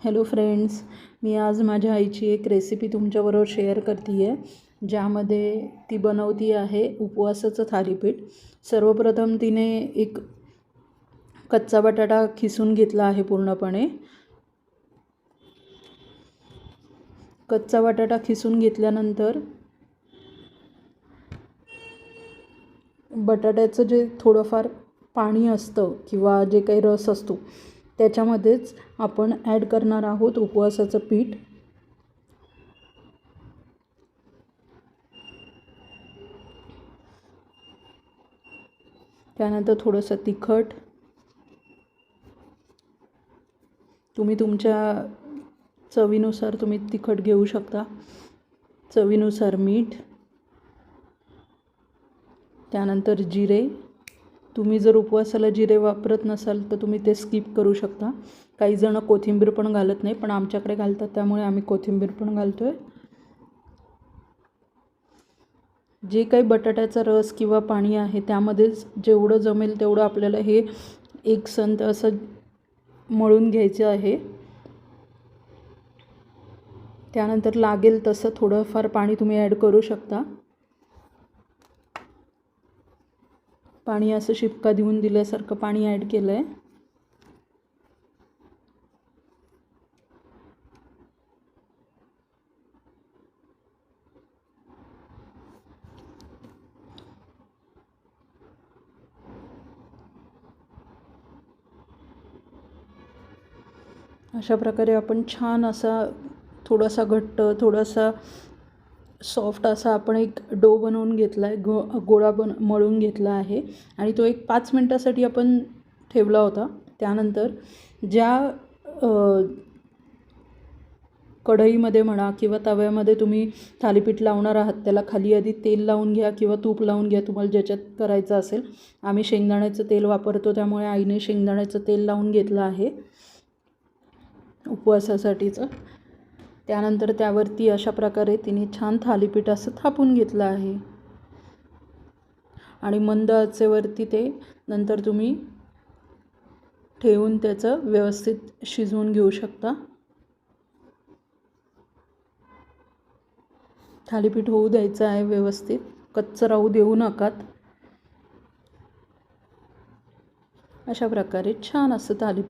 Hello friends, मी आज माझ्या आईची एक रेसिपी तुमच्याबरोबर शेअर करते आहे, ज्यामध्ये ती बनवती आहे उपवासाचं थालीपीठ. सर्वप्रथम तिने एक कच्चा बटाटा खिसून घेतला आहे पूर्णपणे. कच्चा बटाटा खिसून घेतल्यानंतर बटाट्याचं जे थोडंफार पाणी असतं किंवा जे काही रस असतो त्याच्यामध्येच आपण ॲड करणार आहोत उपवासाचं पीठ. त्यानंतर थोडंसं तिखट, तुम्ही तुमच्या चवीनुसार तुम्ही तिखट घेऊ शकता. चवीनुसार मीठ, त्यानंतर जिरे. तुम्ही जर उपवासाला जिरे वापरत नसाल तर तुम्ही ते स्किप करू शकता. काही जण कोथिंबीर पण घालत नाही, पण आमच्याकडे घालतात त्यामुळे आम्ही कोथिंबीर पण घालतो आहे. जे काही बटाट्याचा रस किंवा पाणी आहे त्यामध्येच जेवढं जमेल तेवढं आपल्याला हे एकसंध असं मळून घ्यायचं आहे. त्यानंतर लागेल तसं थोडंफार पाणी तुम्ही ॲड करू शकता. पाणी असं शिपका देऊन दिल्यासारखं पाणी ॲड केलं आहे. अशा प्रकारे आपण छान असा थोडासा घट्ट, थोडासा सॉफ्ट असा आपण एक डो बनवून घेतला आहे, गोळा मळून घेतला आहे आणि तो एक 5 मिनटासाठी आपण ठेवला होता. त्यानंतर ज्या कढईमध्ये म्हणा किंवा तव्यामध्ये तुम्ही थालीपीठ लावणार आहात त्याला खाली आधी तेल लावून घ्या किंवा तूप लावून घ्या, तुम्हाला ज्याच्यात करायचं असेल. आम्ही शेंगदाण्याचं तेल वापरतो त्यामुळे आईने शेंगदाण्याचं तेल लावून घेतलं आहे उपवासासाठीचं. त्यानंतर त्यावरती अशा प्रकारे तिने छान थालीपीठ असं थापून घेतलं आहे आणि मंद आचेवरती ते नंतर तुम्ही ठेवून त्याचं व्यवस्थित शिजवून घेऊ शकता. थालीपीठ होऊ द्यायचं आहे व्यवस्थित, कच्चं राहू देऊ नकात. अशा प्रकारे छान असं थालीपीठ